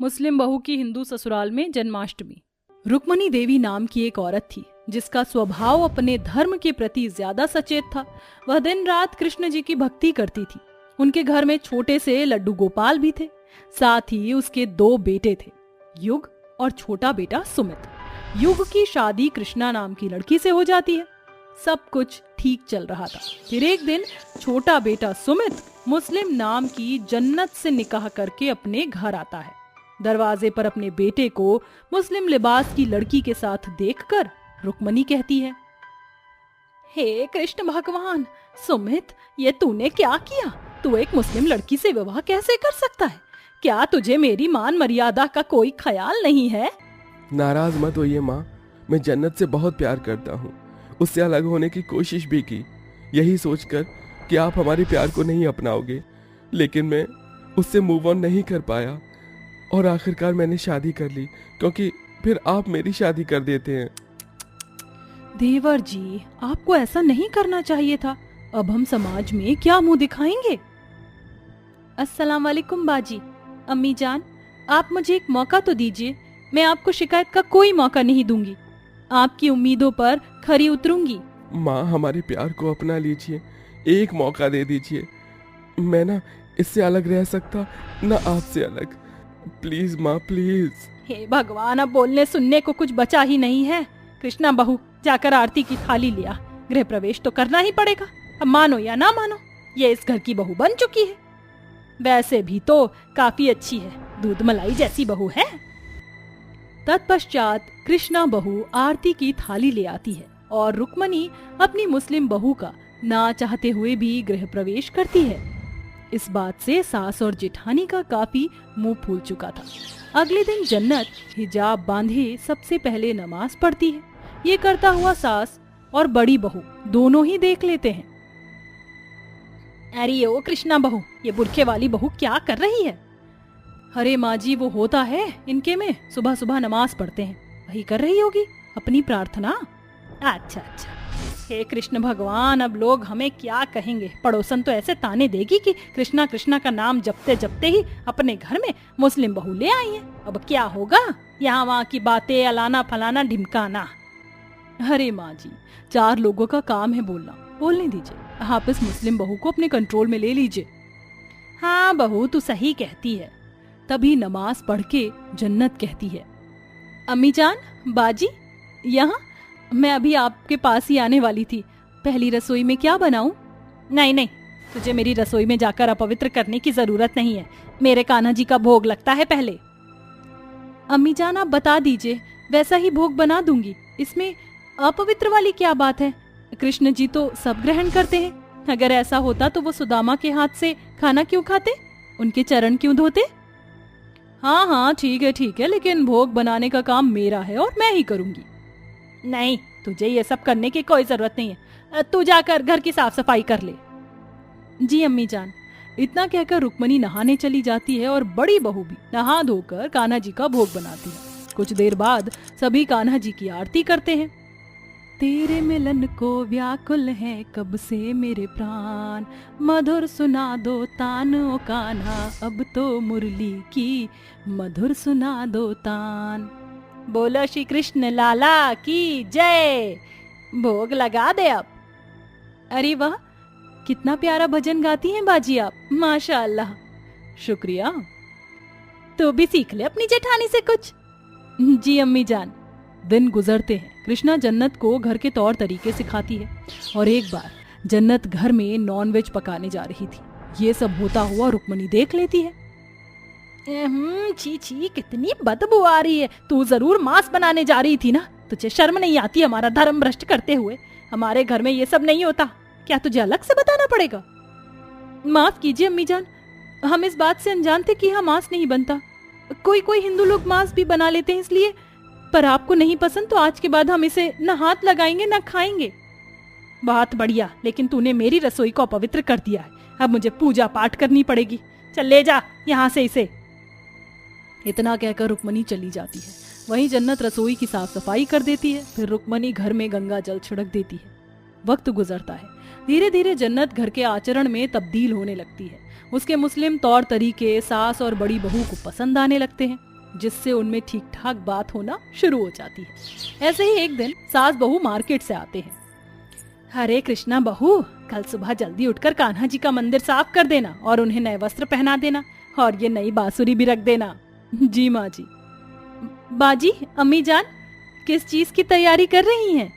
मुस्लिम बहू की हिंदू ससुराल में जन्माष्टमी। रुक्मणी देवी नाम की एक औरत थी जिसका स्वभाव अपने धर्म के प्रति ज्यादा सचेत था। वह दिन रात कृष्ण जी की भक्ति करती थी। उनके घर में छोटे से लड्डू गोपाल भी थे। साथ ही उसके 2 बेटे थे, युग और छोटा बेटा सुमित। युग की शादी कृष्णा नाम की लड़की से हो जाती है। सब कुछ ठीक चल रहा था। फिर एक दिन छोटा बेटा सुमित मुस्लिम नाम की जन्नत से निकाह करके अपने घर आता है। दरवाजे पर अपने बेटे को मुस्लिम लिबास की लड़की के साथ देखकर रुक्मणी कहती है, हे कृष्ण भगवान, सुमित, ये तूने क्या किया? तू एक मुस्लिम लड़की से विवाह कैसे कर सकता है? क्या तुझे मेरी मान मर्यादा का कोई ख्याल नहीं है? नाराज मत होइए माँ, मैं जन्नत से बहुत प्यार करता हूँ। उससे अलग होने की कोशिश भी की, यही सोचकर कि आप हमारे प्यार को नहीं अपनाओगे, लेकिन मैं उससे मूव ऑन नहीं कर पाया और आखिरकार मैंने शादी कर ली, क्योंकि फिर आप मेरी शादी कर देते हैं। देवर जी, आपको ऐसा नहीं करना चाहिए था। अब हम समाज में क्या मुंह दिखाएंगे? अस्सलाम वालेकुम बाजी। अम्मी जान, आप मुझे एक मौका तो दीजिए। मैं आपको शिकायत का कोई मौका नहीं दूंगी। आपकी उम्मीदों पर खरी उतरूंगी। माँ, हमारे प्यार को अपना लीजिए, एक मौका दे दीजिए। मैं ना इससे अलग रह सकता, ना आपसे अलग। प्लीज माँ, प्लीज। हे भगवान, अब बोलने सुनने को कुछ बचा ही नहीं है। कृष्णा बहू, जाकर आरती की थाली लिया। गृह प्रवेश तो करना ही पड़ेगा। अब मानो या ना मानो, ये इस घर की बहू बन चुकी है। वैसे भी तो काफी अच्छी है, दूध मलाई जैसी बहू है। तत्पश्चात कृष्णा बहू आरती की थाली ले आती है और रुक्मणी अपनी मुस्लिम बहू का ना चाहते हुए भी गृह प्रवेश करती है। इस बात से सास और जेठानी का काफी मुंह फूल चुका था। अगले दिन जन्नत हिजाब बांधे सबसे पहले नमाज पढ़ती है। ये करता हुआ सास और बड़ी बहू दोनों ही देख लेते हैं। अरे ओ कृष्णा बहू, ये बुरखे वाली बहू क्या कर रही है? अरे माँ जी, वो होता है इनके में, सुबह सुबह नमाज पढ़ते हैं, वही कर रही होगी अपनी प्रार्थना। अच्छा अच्छा, हे कृष्ण भगवान, अब लोग हमें क्या कहेंगे? पड़ोसन तो ऐसे ताने देगी कि कृष्णा कृष्णा का नाम जपते जपते ही अपने घर में मुस्लिम बहू ले आई है। अब क्या होगा? यहाँ वहाँ की बातें अलाना फलाना ढिमकाना। अरे माँ जी, 4 लोगों का काम है बोलना, बोलने दीजिए। आप इस मुस्लिम बहू को अपने कंट्रोल में ले लीजिए। हाँ बहू, तू सही कहती है। तभी नमाज पढ़ के जन्नत कहती है, अम्मी जान, बाजी, यहाँ मैं अभी आपके पास ही आने वाली थी। पहली रसोई में क्या बनाऊं? नहीं नहीं, तुझे मेरी रसोई में जाकर अपवित्र करने की जरूरत नहीं है। मेरे कान्हा जी का भोग लगता है पहले। अम्मी जान, आप बता दीजिए, वैसा ही भोग बना दूंगी। इसमें अपवित्र वाली क्या बात है? कृष्ण जी तो सब ग्रहण करते हैं। अगर ऐसा होता तो वो सुदामा के हाथ से खाना क्यों खाते? उनके चरण क्यों धोते? हाँ हाँ, ठीक है, लेकिन भोग बनाने का काम मेरा है और मैं ही करूंगी। नहीं, तुझे ये सब करने की कोई जरूरत नहीं है। तू जाकर घर की साफ सफाई कर ले। जी अम्मी जान। इतना कहकर रुक्मणी नहाने चली जाती है और बड़ी बहू भी नहा धोकर कान्हा जी का भोग बनाती है। कुछ देर बाद सभी कान्हा जी की आरती करते हैं। तेरे मिलन को व्याकुल है कब से मेरे प्राण, मधुर सुना दो तान ओ कान्हा, अब तो मुरली की मधुर सुना दो तान। बोलो श्री कृष्ण लाला की जय। भोग लगा दे अब। अरे वाह, कितना प्यारा भजन गाती हैं बाजी आप, माशाअल्लाह। शुक्रिया। तो भी सीख ले अपनी जेठानी से कुछ। जी अम्मी जान। दिन गुजरते हैं। कृष्णा जन्नत को घर के तौर तरीके सिखाती है और एक बार जन्नत घर में नॉनवेज पकाने जा रही थी। ये सब होता हुआ रुक्मणी देख लेती है। छी छी, कितनी बदबू आ रही है। तू जरूर मांस बनाने जा रही थी ना? तुझे शर्म नहीं आती हमारा धर्म भ्रष्ट करते हुए? हमारे घर में ये सब नहीं होता। क्या तुझे अलग से बताना पड़ेगा? माफ कीजिए अम्मी जान, हम इस बात से अनजान थे कि यहाँ मांस नहीं बनता। कोई कोई हिंदू लोग मांस भी बना लेते हैं इसलिए। पर आपको नहीं पसंद तो आज के बाद हम इसे न हाथ लगाएंगे न खाएंगे। बहुत बढ़िया, लेकिन तूने मेरी रसोई को अपवित्र कर दिया है। अब मुझे पूजा पाठ करनी पड़ेगी। चल ले जा यहाँ से इसे। इतना कहकर रुक्मणी चली जाती है। वहीं जन्नत रसोई की साफ सफाई कर देती है। फिर रुक्मणी घर में गंगा जल छिड़क देती है। वक्त गुजरता है। धीरे धीरे जन्नत घर के आचरण में तब्दील होने लगती है। उसके मुस्लिम तौर तरीके सास और बड़ी बहू को पसंद आने लगते हैं, जिससे उनमें ठीक ठाक बात होना शुरू हो जाती है। ऐसे ही एक दिन सास बहू मार्केट से आते हैं। हरे कृष्णा बहू, कल सुबह जल्दी उठकर कान्हा जी का मंदिर साफ कर देना और उन्हें नए वस्त्र पहना देना और ये नई बांसुरी भी रख देना। जी माँ जी। बाजी, अम्मी जान किस चीज की तैयारी कर रही हैं?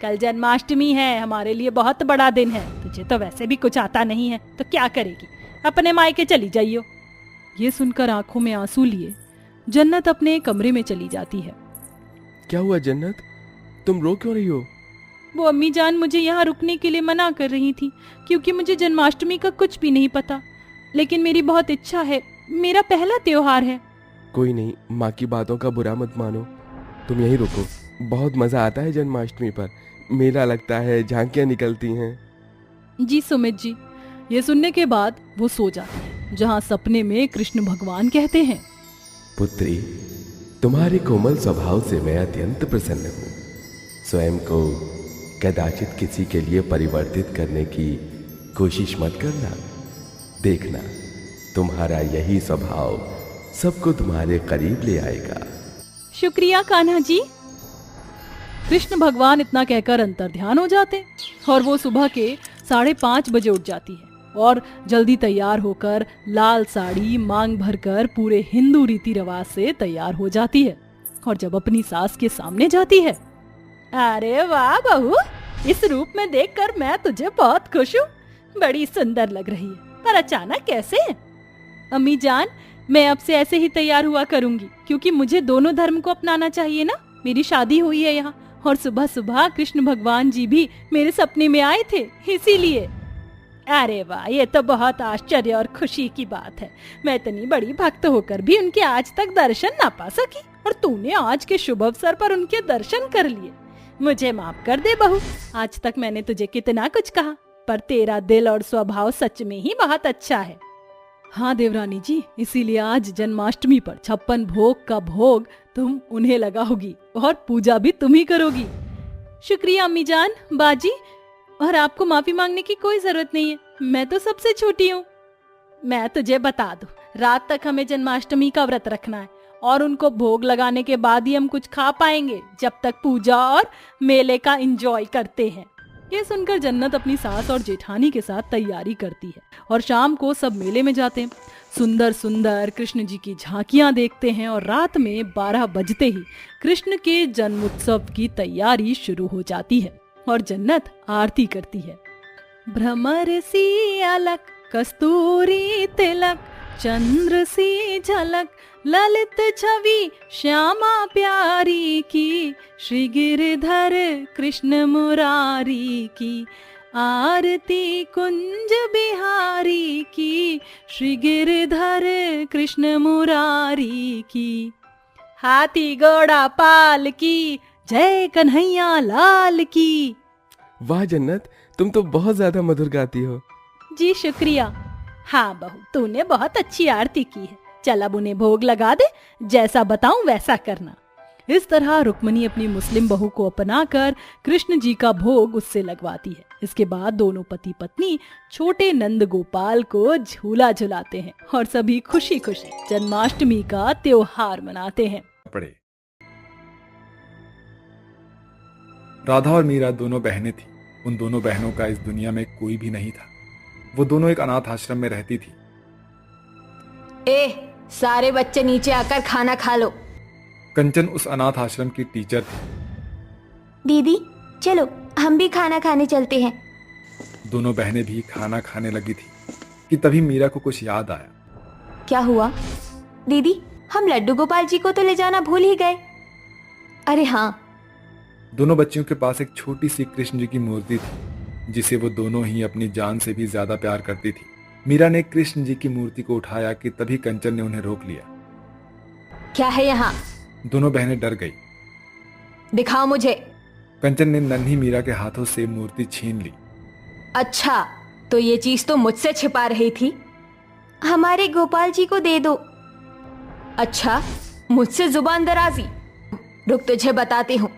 कल जन्माष्टमी है, हमारे लिए बहुत बड़ा दिन है। तुझे तो वैसे भी कुछ आता नहीं है तो क्या करेगी, अपने मायके चली जाइयो। ये सुनकर आंखों में आंसू लिए जन्नत अपने कमरे में चली जाती है। क्या हुआ जन्नत, तुम रो क्यों रही हो? वो अम्मी जान मुझे यहाँ रुकने के लिए मना कर रही थी क्योंकि मुझे जन्माष्टमी का कुछ भी नहीं पता, लेकिन मेरी बहुत इच्छा है, मेरा पहला त्योहार है। कोई नहीं, माँ की बातों का बुरा मत मानो, तुम यहीं रुको। बहुत मजा आता है जन्माष्टमी पर, मेला लगता है, झांकियां निकलती हैं। जी सुमित जी। ये सुनने के बाद वो सो जाती है, जहाँ सपने में कृष्ण भगवान कहते हैं, पुत्री, तुम्हारे कोमल स्वभाव से मैं अत्यंत प्रसन्न हूँ। स्वयं को कदाचित किसी के लिए परिवर्तित करने की कोशिश मत करना। देखना, तुम्हारा यही स्वभाव सबको तुम्हारे करीब ले आएगा। शुक्रिया कान्हा जी। कृष्ण भगवान इतना कहकर अंतर्ध्यान हो जाते और वो सुबह के 5:30 बजे उठ जाती है और जल्दी तैयार होकर लाल साड़ी मांग भरकर पूरे हिंदू रीति रिवाज से तैयार हो जाती है और जब अपनी सास के सामने जाती है, अरे वाह बहू, इस रूप में देखकर मैं तुझे बहुत खुश हूँ, बड़ी सुंदर लग रही है, पर अचानक कैसे? अम्मी जान, मैं अब से ऐसे ही तैयार हुआ करूंगी क्योंकि मुझे दोनों धर्म को अपनाना चाहिए ना। मेरी शादी हुई है यहाँ और सुबह सुबह कृष्ण भगवान जी भी मेरे सपने में आए थे, इसीलिए। अरे वाह, ये तो बहुत आश्चर्य और खुशी की बात है। मैं इतनी बड़ी भक्त होकर भी उनके आज तक दर्शन ना पा सकी और तूने आज के शुभ अवसर पर उनके दर्शन कर लिए। मुझे माफ कर दे बहू, आज तक मैंने तुझे कितना कुछ कहा, पर तेरा दिल और स्वभाव सच में ही बहुत अच्छा है। हाँ देवरानी जी, इसीलिए आज जन्माष्टमी पर 56 भोग का भोग तुम उन्हें लगाओगी और पूजा भी तुम ही करोगी। शुक्रिया अम्मी जान, बाजी, और आपको माफी मांगने की कोई जरूरत नहीं है, मैं तो सबसे छोटी हूँ। मैं तुझे बता दूं, रात तक हमें जन्माष्टमी का व्रत रखना है और उनको भोग लगाने के बाद ही हम कुछ खा पाएंगे, जब तक पूजा और मेले का एंजॉय करते हैं। ये सुनकर जन्नत अपनी सास और जेठानी के साथ तैयारी करती है और शाम को सब मेले में जाते हैं। सुंदर सुंदर कृष्ण जी की झांकियां देखते हैं और रात में 12 बजते ही कृष्ण के जन्मोत्सव की तैयारी शुरू हो जाती है और जन्नत आरती करती है। भ्रमर सी अलक, कस्तूरी तिलक, चंद्र सी झलक, ललित छवि श्यामा प्यारी की, श्री गिरधर कृष्ण मुरारी की, आरती कुंज बिहारी की, श्री गिरधर कृष्ण मुरारी की। हाथी घोड़ा पाल की, जय कन्हैया लाल की। वाह जन्नत, तुम तो बहुत ज्यादा मधुर गाती हो। जी शुक्रिया। हाँ बहू, तूने बहुत अच्छी आरती की है, चल अब उन्हें भोग लगा दे, जैसा बताऊं वैसा करना। इस तरह रुक्मणी अपनी मुस्लिम बहू को अपनाकर कृष्ण जी का भोग उससे लगवाती है। इसके बाद दोनों पति पत्नी छोटे नंद गोपाल को झूला झुलाते हैं और सभी खुशी खुशी जन्माष्टमी का त्योहार मनाते हैं। राधा और मीरा दोनों बहनें थी। उन दोनों बहनों का इस दुनिया में कोई भी नहीं था। वो दोनों एक अनाथ आश्रम में रहती थी। सारे बच्चे नीचे आकर खाना खा लो। कंचन उस अनाथ आश्रम की टीचर थी। दीदी चलो हम भी खाना खाने चलते हैं। दोनों बहनें भी खाना खाने लगी थी कि तभी मीरा को कुछ याद आया। क्या हुआ? दीदी, हम लड्डू गोपाल जी को तो ले जाना भूल ही गए। अरे हाँ। दोनों बच्चियों के पास एक छोटी सी कृष्ण जी की मूर्ति थी जिसे वो दोनों ही अपनी जान से भी ज्यादा प्यार करती थी। मीरा ने कृष्ण जी की मूर्ति को उठाया कि तभी कंचन ने उन्हें रोक लिया। क्या है यहाँ? दोनों बहनें डर गई। दिखाओ मुझे। कंचन ने नन्ही मीरा के हाथों से मूर्ति छीन ली। अच्छा, तो ये चीज तो मुझसे छिपा रही थी। हमारे गोपाल जी को दे दो। अच्छा, मुझसे जुबान दराजी। रुक, तुझे बताती हूँ।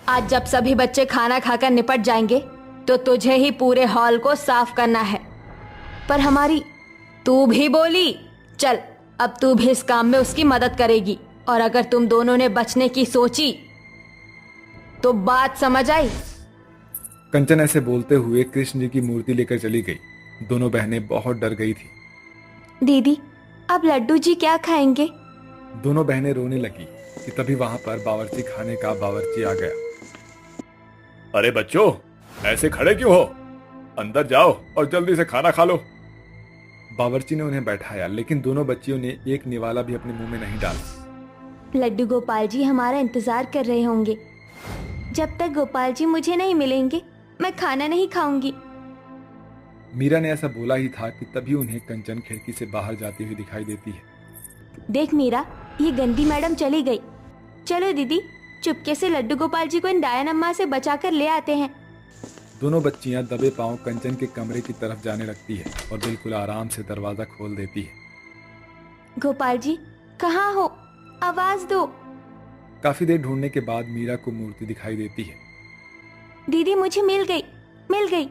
आज जब सभी बच्चे खाना खाकर निपट जाएंगे तो तुझे ही पूरे हॉल को साफ करना है। पर तू भी बोली। चल, अब तू भी इस काम में उसकी मदद करेगी, और अगर तुम दोनों ने बचने की सोची तो बात समझ आई। कंचन ऐसे बोलते हुए कृष्ण जी की मूर्ति लेकर चली गई। दोनों बहनें बहुत डर गई थी। दीदी, अब लड्डू जी क्या खाएंगे? दोनों बहनें रोने लगी कि तभी वहां पर बावर्ची खाने का बावर्ची आ गया। अरे बच्चों, ऐसे खड़े क्यों हो? अंदर जाओ और जल्दी से खाना खा लो। बावर्ची ने उन्हें बैठाया, लेकिन दोनों बच्चियों ने एक निवाला भी अपने मुंह में नहीं डाला। लड्डू गोपाल जी हमारा इंतजार कर रहे होंगे। जब तक गोपाल जी मुझे नहीं मिलेंगे मैं खाना नहीं खाऊंगी। मीरा ने ऐसा बोला ही था कि तभी उन्हें कंचन खिड़की से बाहर जाती हुई दिखाई देती है। देख मीरा, ये गंदी मैडम चली गई। चलो दीदी, चुपके से लड्डू गोपाल जी को इन डायन अम्मा से बचा कर ले आते हैं। दोनों बच्चियां दबे पांव कंचन के कमरे की तरफ जाने लगती है और बिल्कुल आराम से दरवाजा खोल देती है। गोपाल जी कहाँ हो? आवाज दो। काफी देर ढूंढने के बाद मीरा को मूर्ति दिखाई देती है। दीदी मुझे मिल गई, मिल गई।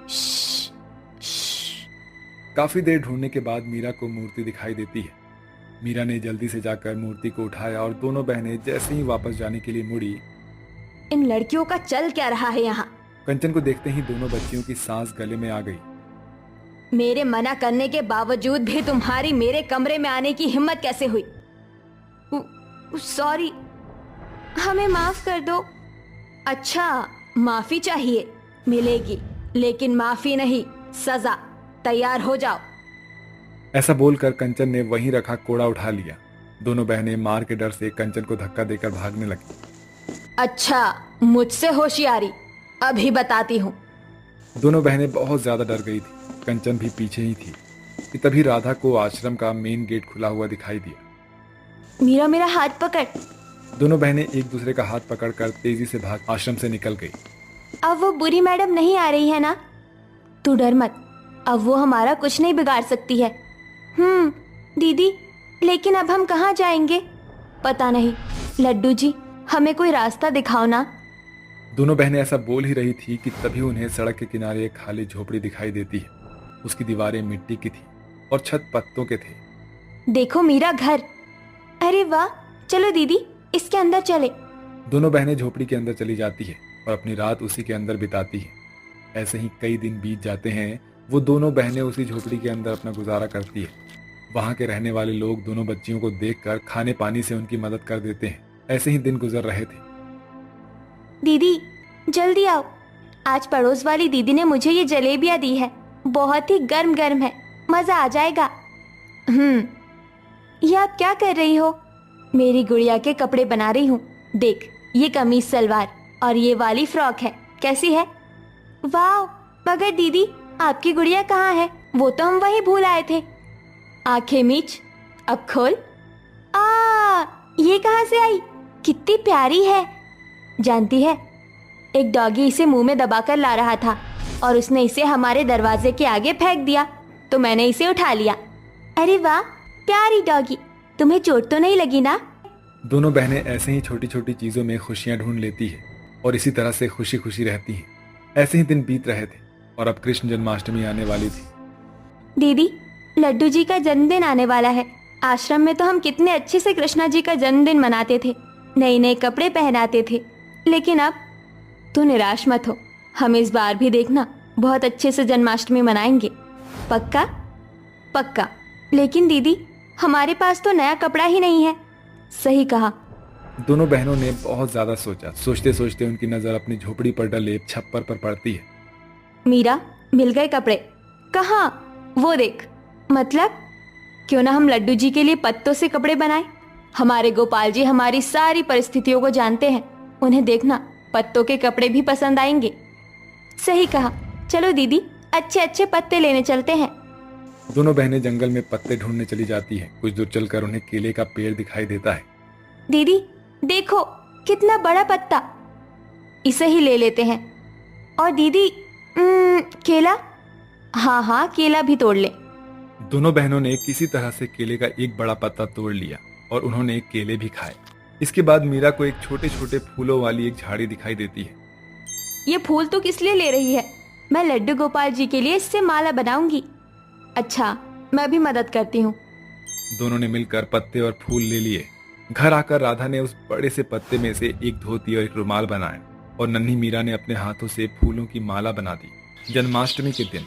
श्श, श्श। काफी देर ढूंढने के बाद मीरा को मूर्ति दिखाई देती है। मीरा ने जल्दी से जाकर मूर्ति को उठाया और दोनों बहनें जैसे ही वापस जाने के लिए मुड़ी। इन लड़कियों का चल क्या रहा है यहाँ? कंचन को देखते ही दोनों बच्चियों की सांस गले में आ गई। मेरे मना करने के बावजूद भी तुम्हारी मेरे कमरे में आने की हिम्मत कैसे हुई? सॉरी, हमें माफ कर दो। अच्छा, माफी चाहिए, मिलेगी, लेकिन माफी नहीं, सजा। तैयार हो जाओ। ऐसा बोलकर कंचन ने वहीं रखा कोड़ा उठा लिया। दोनों बहनें मार के डर से कंचन को धक्का देकर भागने लगी। अच्छा, मुझसे होशियारी, अभी बताती हूँ। दोनों बहनें बहुत ज्यादा डर गई थी। कंचन भी पीछे ही थी कि तभी राधा को आश्रम का मेन गेट खुला हुआ दिखाई दिया। मीरा, मेरा हाथ पकड़। दोनों बहनें एक दूसरे का हाथ पकड़कर तेजी से भाग आश्रम से निकल गई। अब वो बुरी मैडम नहीं आ रही है ना? तू डर मत, अब वो हमारा कुछ नहीं बिगाड़ सकती है। दीदी, लेकिन अब हम कहाँ जाएंगे? पता नहीं। लड्डू जी, हमें कोई रास्ता दिखाओ ना। दोनों बहनें ऐसा बोल ही रही थी कि तभी उन्हें सड़क के किनारे एक खाली झोपड़ी दिखाई देती है। उसकी दीवारें मिट्टी की थी और छत पत्तों के थे। देखो मीरा, घर। अरे वाह, चलो दीदी, इसके अंदर चले। दोनों बहनें झोपड़ी के अंदर चली जाती है और अपनी रात उसी के अंदर बिताती है। ऐसे ही कई दिन बीत जाते हैं। वो दोनों बहनें उसी झोपड़ी के अंदर अपना गुजारा करती है। वहां के रहने वाले लोग दोनों बच्चियों को देखकर खाने पानी से उनकी मदद कर देते हैं। ऐसे ही दिन गुजर रहे थे। दीदी जल्दी आओ, आज पड़ोस वाली दीदी ने मुझे ये जलेबियां दी है, बहुत ही गर्म गर्म है, मजा आ जाएगा। ये आप क्या कर रही हो? मेरी गुड़िया के कपड़े बना रही हूँ। देख, ये कमीज सलवार और ये वाली फ्रॉक है, कैसी है? वाह, मगर दीदी आपकी गुड़िया कहाँ है? वो तो हम वहीं भूल आए थे। आंखें मीच, अब खोल। ये कहाँ से आई? कितनी प्यारी है। जानती है, एक डॉगी इसे मुंह में दबाकर ला रहा था और उसने इसे हमारे दरवाजे के आगे फेंक दिया, तो मैंने इसे उठा लिया। अरे वाह, प्यारी डॉगी, तुम्हें चोट तो नहीं लगी ना? दोनों बहनें ऐसे ही छोटी छोटी चीजों में खुशियां ढूंढ लेती है और इसी तरह से खुशी खुशी रहती हैं। ऐसे ही दिन बीत रहे थे और अब कृष्ण जन्माष्टमी आने वाली थी। दीदी, लड्डू जी का जन्मदिन आने वाला है। आश्रम में तो हम कितने अच्छे से कृष्णा जी का जन्मदिन मनाते थे, नए नए कपड़े पहनाते थे, लेकिन अब तू निराश मत हो, हम इस बार भी देखना बहुत अच्छे से जन्माष्टमी मनाएंगे। पक्का? पक्का। लेकिन दीदी, हमारे पास तो नया कपड़ा ही नहीं है। सही कहा। दोनों बहनों ने बहुत ज्यादा सोचा। सोचते सोचते उनकी नजर अपनी झोपड़ी पर डले एक छप्पर पर पड़ती है। मीरा, मिल गए कपड़े। कहाँ? वो देख। मतलब क्यों ना हम लड्डू जी के लिए पत्तों से कपड़े बनाएं? हमारे गोपाल जी हमारी सारी परिस्थितियों को जानते हैं, उन्हें देखना पत्तों के कपड़े भी पसंद आएंगे। सही कहा। चलो दीदी, अच्छे अच्छे पत्ते लेने चलते हैं। दोनों बहनें जंगल में पत्ते ढूंढने चली जाती हैं। कुछ दूर चलकर उन्हें केले का पेड़ दिखाई देता है। दीदी देखो, कितना बड़ा पत्ता, इसे ही ले लेते हैं। और दीदी, केला? हाँ हाँ, केला भी तोड़ ले। दोनों बहनों ने किसी तरह से केले का एक बड़ा पत्ता तोड़ लिया और उन्होंने केले भी खाए। इसके बाद मीरा को एक छोटे छोटे फूलों वाली एक झाड़ी दिखाई देती है। ये फूल तो किस लिए ले रही है? मैं लड्डू गोपाल जी के लिए इससे माला बनाऊंगी। अच्छा, मैं भी मदद करती हूँ। दोनों ने मिलकर पत्ते और फूल ले लिए। घर आकर राधा ने उस बड़े से पत्ते में से एक धोती और एक रुमाल बनाए और नन्ही मीरा ने अपने हाथों से फूलों की माला बना दी। जन्माष्टमी के दिन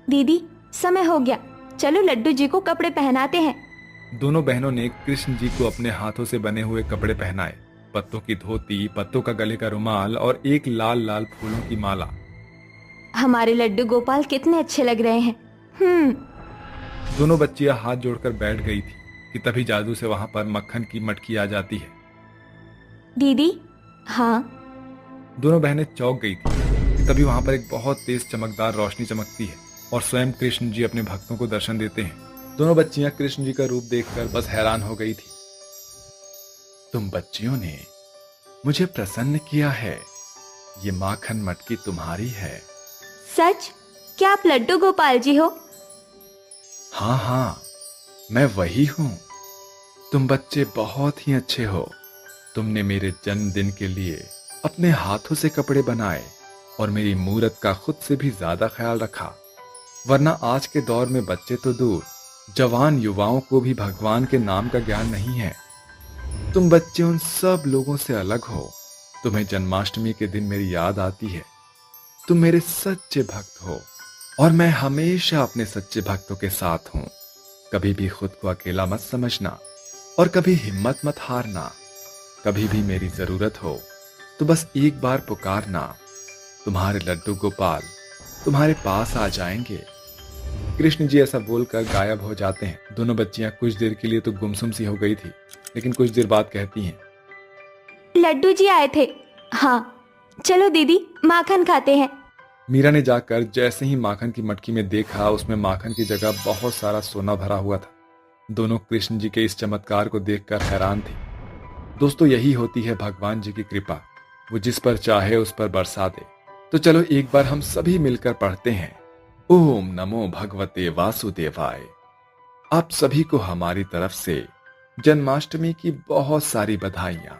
दीदी समय हो गया, चलो लड्डू जी को कपड़े पहनाते हैं। दोनों बहनों ने कृष्ण जी को अपने हाथों से बने हुए कपड़े पहनाए। पत्तों की धोती, पत्तों का गले का रुमाल और एक लाल लाल फूलों की माला। हमारे लड्डू गोपाल कितने अच्छे लग रहे हैं। दोनों बच्चियां हाथ जोड़कर बैठ गई थी कि तभी जादू से वहां पर मक्खन की मटकी आ जाती है। दीदी। हाँ। दोनों बहनें चौंक गई थी कि तभी वहां पर एक बहुत तेज चमकदार रोशनी चमकती है और स्वयं कृष्ण जी अपने भक्तों को दर्शन देते हैं। दोनों बच्चियां कृष्ण जी का रूप देखकर बस हैरान हो गई थी। तुम बच्चियों ने मुझे प्रसन्न किया है। ये माखन मटकी तुम्हारी है। सच? क्या आप लड्डू गोपाल जी हो? हाँ हाँ, मैं वही हूँ। तुम बच्चे बहुत ही अच्छे हो। तुमने मेरे जन्मदिन के लिए अपने हाथों से कपड़े बनाए और मेरी मूरत का खुद से भी ज्यादा ख्याल रखा। वरना आज के दौर में बच्चे तो दूर, जवान युवाओं को भी भगवान के नाम का ज्ञान नहीं है। तुम बच्चे उन सब लोगों से अलग हो। तुम्हें जन्माष्टमी के दिन मेरी याद आती है। तुम मेरे सच्चे भक्त हो और मैं हमेशा अपने सच्चे भक्तों के साथ हूं। कभी भी खुद को अकेला मत समझना और कभी हिम्मत मत हारना। कभी भी मेरी जरूरत हो तो बस एक बार पुकारना। तुम्हारे लड्डू गोपाल तुम्हारे पास आ जाएंगे। कृष्ण जी ऐसा बोलकर गायब हो जाते हैं। दोनों बच्चियां कुछ देर के लिए तो गुमसुम सी हो गई थी, लेकिन कुछ देर बाद कहती हैं, लड्डू जी आए थे। हाँ चलो दीदी माखन खाते हैं। मीरा ने जाकर जैसे ही माखन की मटकी में देखा, उसमें माखन की जगह बहुत सारा सोना भरा हुआ था। दोनों कृष्ण जी के इस चमत्कार को देखकर हैरान थी। दोस्तों, यही होती है भगवान जी की कृपा। वो जिस पर चाहे उस पर बरसा दे। तो चलो एक बार हम सभी मिलकर पढ़ते हैं, ओम नमो भगवते वासुदेवाय। आप सभी को हमारी तरफ से जन्माष्टमी की बहुत सारी बधाइयां।